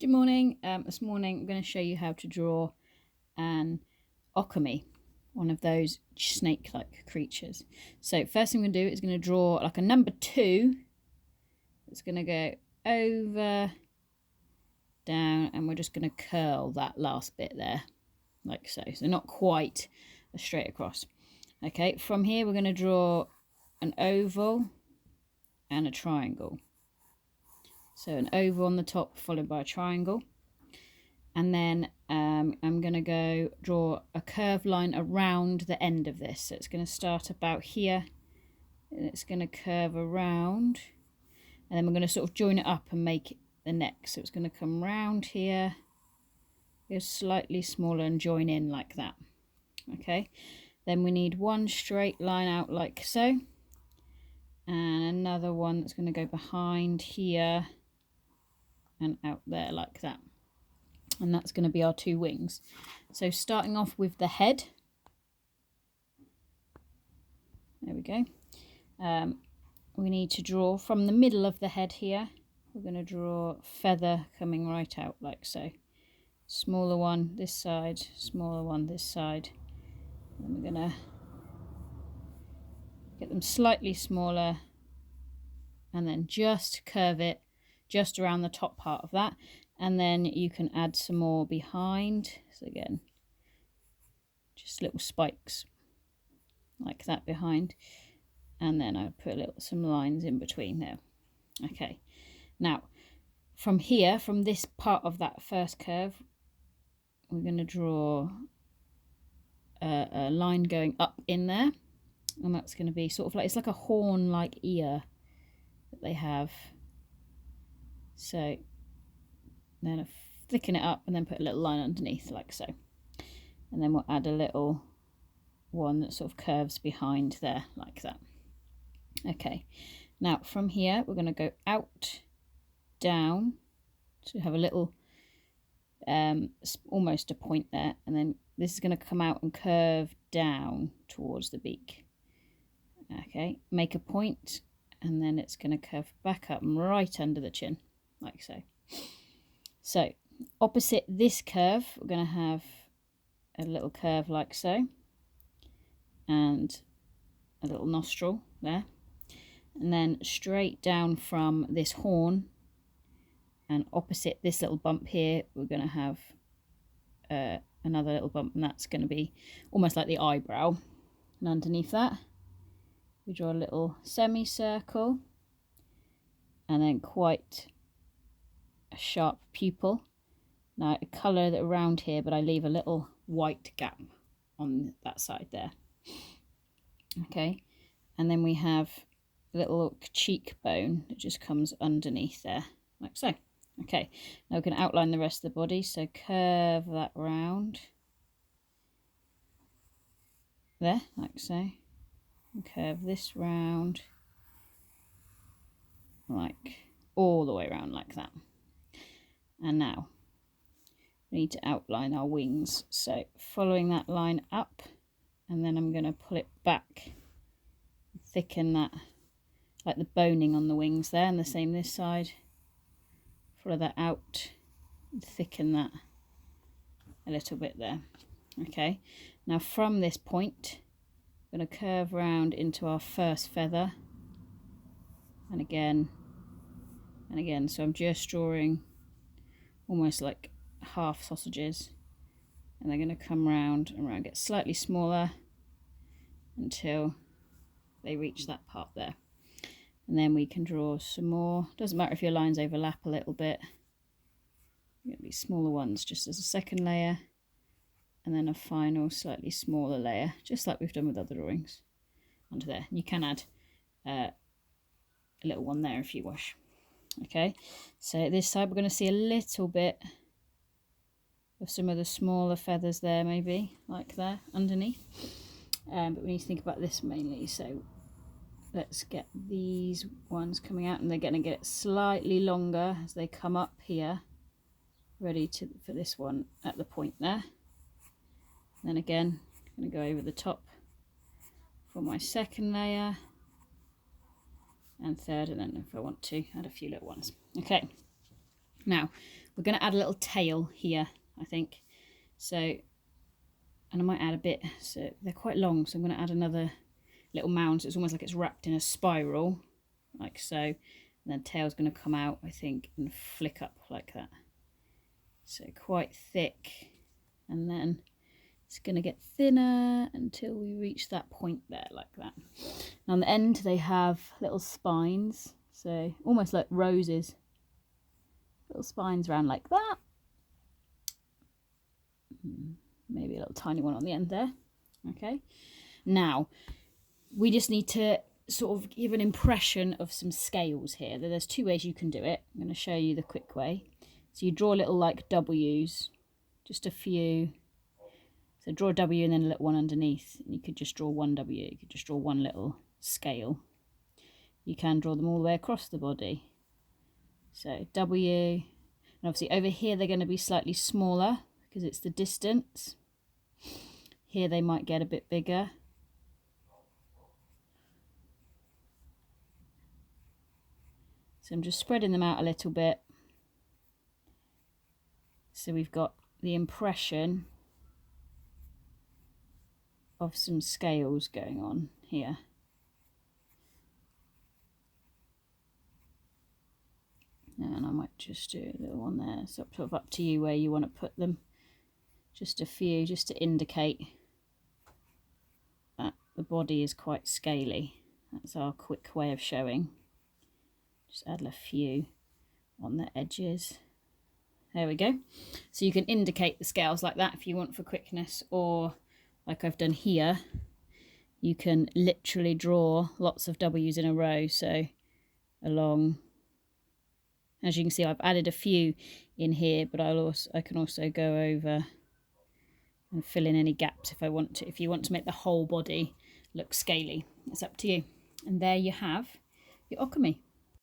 Good morning. This morning I'm going to show you how to draw an Occamy, one of those snake-like creatures. So first thing I'm going to do is going to draw like a number 2. It's going to go over, down, and we're just going to curl that last bit there, like so. So not quite a straight across. Okay, from here we're going to draw an oval and a triangle. So an oval on the top followed by a triangle. And then I'm going to go draw a curved line around the end of this. So it's going to start about here and it's going to curve around. And then we're going to sort of join it up and make the neck. So it's going to come round here, go slightly smaller and join in like that. Okay, then we need one straight line out like so. And another one that's going to go behind here and out there like that. And that's going to be our 2 wings. So starting off with the head. There we go. We need to draw from the middle of the head here. We're going to draw a feather coming right out like so. Smaller one this side, smaller one this side. And we're going to get them slightly smaller and then just curve it just around the top part of that. And then you can add some more behind. So again, just little spikes like that behind. And then I put some lines in between there. Okay, now from here, from this part of that first curve, we're going to draw a line going up in there. And that's going to be sort of like, it's like a horn-like ear that they have. So then thicken it up and then put a little line underneath like so. And then we'll add a little one that sort of curves behind there like that. Okay, now from here we're going to go out, down, so have a little almost a point there, and then this is going to come out and curve down towards the beak. Okay, make a point and then it's going to curve back up and right under the chin like so. So opposite this curve we're going to have a little curve like so and a little nostril there, and then straight down from this horn and opposite this little bump here we're going to have another little bump, and that's going to be almost like the eyebrow. And underneath that we draw a little semicircle and then quite a sharp pupil. Now I colour that around here, but I leave a little white gap on that side there. Okay, and then we have a little cheekbone that just comes underneath there like so. Okay, now we can outline the rest of the body, so curve that round there like so, and curve this round like all the way around like that. And now we need to outline our wings, so following that line up, and then I'm going to pull it back, thicken that like the boning on the wings there, and the same this side. Follow that out, thicken that a little bit there. Okay, now from this point I'm going to curve round into our first feather, and again and again. So I'm just drawing almost like half sausages, and they're going to come round and round, get slightly smaller until they reach that part there. And then we can draw some more. Doesn't matter if your lines overlap a little bit. Get these smaller ones just as a second layer, and then a final slightly smaller layer, just like we've done with other drawings, under there. You can add a little one there if you wish. Okay, so this side we're going to see a little bit of some of the smaller feathers there, maybe like there underneath, but we need to think about this mainly. So let's get these ones coming out, and they're going to get slightly longer as they come up here, ready for this one at the point there. Then again, I'm going to go over the top for my second layer and third, and then if I want to add a few little ones. Okay, now We're going to add a little tail here, I think. So, and I might add a bit, so they're quite long, so I'm going to add another little mound, so it's almost like it's wrapped in a spiral, like so. And then tail's going to come out, I think, and flick up like that. So quite thick, and then it's going to get thinner until we reach that point there, like that. And on the end, they have little spines, so almost like roses. Little spines around like that. Maybe a little tiny one on the end there. Okay. Now, we just need to sort of give an impression of some scales here. There's two ways you can do it. I'm going to show you the quick way. So you draw little like W's, just a few. So draw a W and then a little one underneath. And you could just draw one W. You could just draw one little scale. You can draw them all the way across the body. So W, and obviously over here they're going to be slightly smaller because it's the distance. Here they might get a bit bigger. So I'm just spreading them out a little bit. So we've got the impression of some scales going on here. And I might just do a little one there. So sort of up to you where you want to put them. Just a few, just to indicate that the body is quite scaly. That's our quick way of showing. Just add a few on the edges. There we go. So you can indicate the scales like that if you want for quickness, or like I've done here, you can literally draw lots of W's in a row. So along. As you can see, I've added a few in here, but I can also go over and fill in any gaps if I want to. If you want to make the whole body look scaly, it's up to you. And there you have your Occamy.